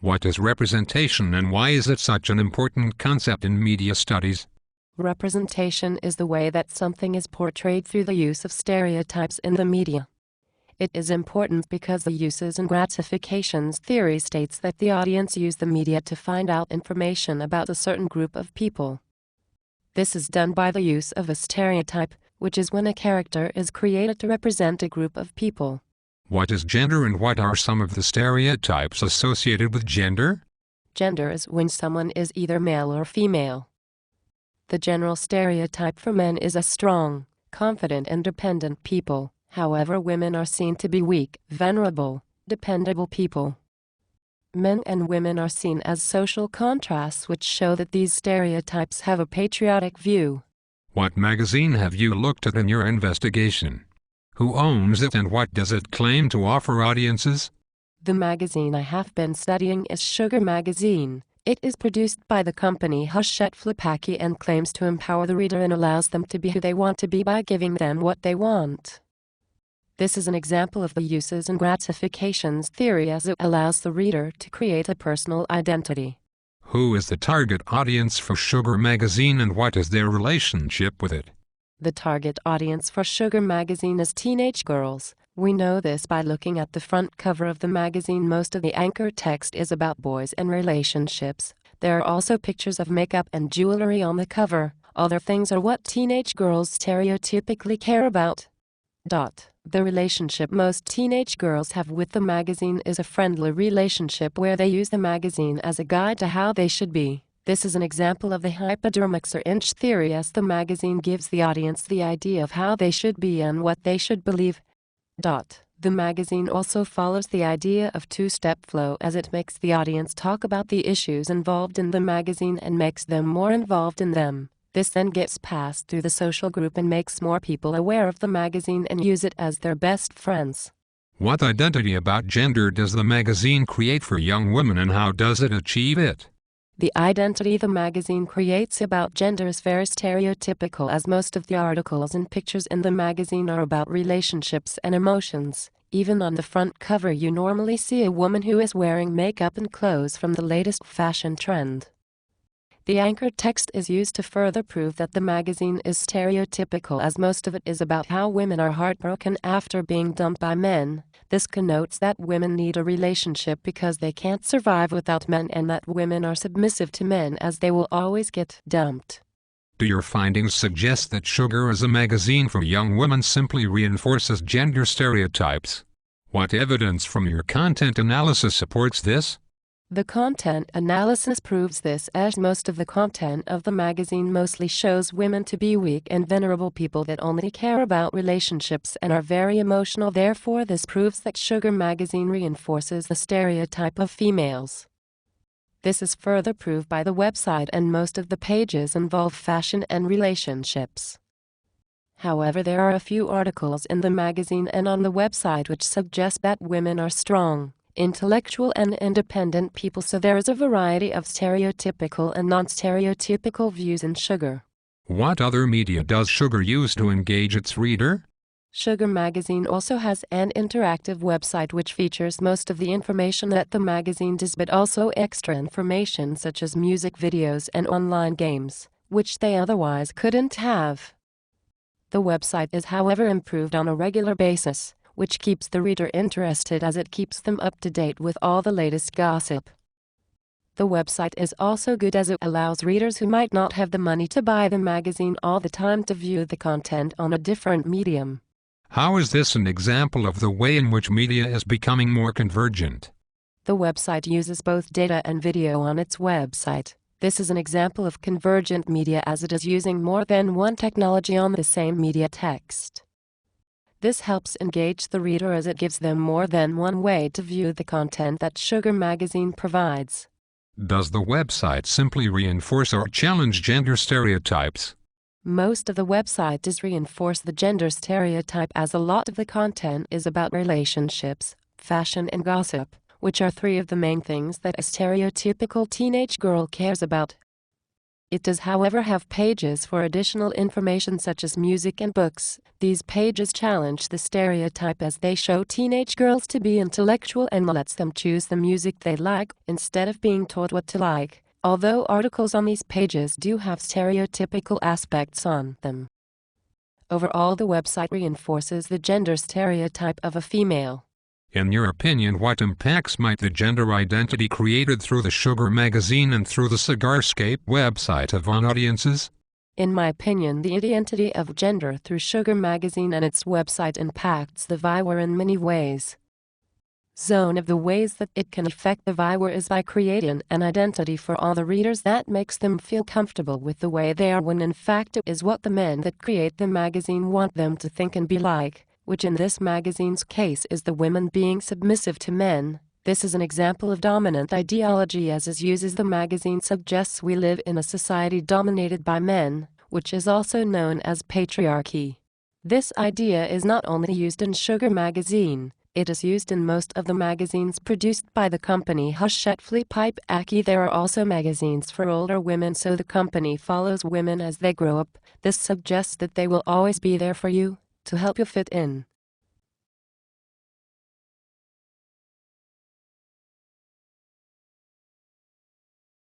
What is representation and why is it such an important concept in media studies? Representation is the way that something is portrayed through the use of stereotypes in the media. It is important because the uses and gratifications theory states that the audience use the media to find out information about a certain group of people. This is done by the use of a stereotype, which is when a character is created to represent a group of people. What is gender and what are some of the stereotypes associated with gender? Gender is when someone is either male or female. The general stereotype for men is a strong, confident, independent people. However, women are seen to be weak, vulnerable, dependable people. Men and women are seen as social contrasts which show that these stereotypes have a patriotic view. What magazine have you looked at in your investigation? Who owns it and what does it claim to offer audiences? The magazine I have been studying is Sugar Magazine. It is produced by the company Hachette Flipaki and claims to empower the reader and allows them to be who they want to be by giving them what they want. This is an example of the uses and gratifications theory as it allows the reader to create a personal identity. Who is the target audience for Sugar Magazine and what is their relationship with it? The target audience for Sugar Magazine is teenage girls. We know this by looking at the front cover of the magazine. Most of the anchor text is about boys and relationships. There are also pictures of makeup and jewelry on the cover. Other things are what teenage girls stereotypically care about. The relationship most teenage girls have with the magazine is a friendly relationship where they use the magazine as a guide to how they should be. This is an example of the hypodermics or inch theory as the magazine gives the audience the idea of how they should be and what they should believe. The magazine also follows the idea of two-step flow as it makes the audience talk about the issues involved in the magazine and makes them more involved in them. This then gets passed through the social group and makes more people aware of the magazine and use it as their best friends. What identity about gender does the magazine create for young women and how does it achieve it? The identity the magazine creates about gender is very stereotypical as most of the articles and pictures in the magazine are about relationships and emotions. Even on the front cover you normally see a woman who is wearing makeup and clothes from the latest fashion trend. The anchor text is used to further prove that the magazine is stereotypical as most of it is about how women are heartbroken after being dumped by men. This connotes that women need a relationship because they can't survive without men and that women are submissive to men as they will always get dumped. Do your findings suggest that Sugar as a magazine for young women simply reinforces gender stereotypes? What evidence from your content analysis supports this? The content analysis proves this as most of the content of the magazine mostly shows women to be weak and vulnerable people that only care about relationships and are very emotional. Therefore, this proves that Sugar Magazine reinforces the stereotype of females. This is further proved by the website and most of the pages involve fashion and relationships. However, there are a few articles in the magazine and on the website which suggest that women are strong, intellectual and independent people, so there is a variety of stereotypical and non-stereotypical views in Sugar. What other media does Sugar use to engage its reader? Sugar Magazine also has an interactive website which features most of the information that the magazine does but also extra information such as music videos and online games, which they otherwise couldn't have. The website is however improved on a regular basis, which keeps the reader interested as it keeps them up to date with all the latest gossip. The website is also good as it allows readers who might not have the money to buy the magazine all the time to view the content on a different medium. How is this an example of the way in which media is becoming more convergent? The website uses both data and video on its website. This is an example of convergent media as it is using more than one technology on the same media text. This helps engage the reader as it gives them more than one way to view the content that Sugar Magazine provides. Does the website simply reinforce or challenge gender stereotypes? Most of the website does reinforce the gender stereotype as a lot of the content is about relationships, fashion and gossip, which are three of the main things that a stereotypical teenage girl cares about. It does, however, have pages for additional information such as music and books. These pages challenge the stereotype as they show teenage girls to be intellectual and lets them choose the music they like instead of being told what to like, although articles on these pages do have stereotypical aspects on them. Overall, the website reinforces the gender stereotype of a female. In your opinion, what impacts might the gender identity created through the Sugar magazine and through the Cigarscape website have on audiences? In my opinion, the identity of gender through Sugar magazine and its website impacts the viewer in many ways. One of the ways that it can affect the viewer is by creating an identity for all the readers that makes them feel comfortable with the way they are, when in fact it is what the men that create the magazine want them to think and be like, which in this magazine's case is the women being submissive to men. This is an example of dominant ideology, as is used as the magazine suggests we live in a society dominated by men, which is also known as patriarchy. This idea is not only used in Sugar magazine, it is used in most of the magazines produced by the company Hachette Pipe Aki. There are also magazines for older women, so the company follows women as they grow up. This suggests that they will always be there for you, to help you fit in.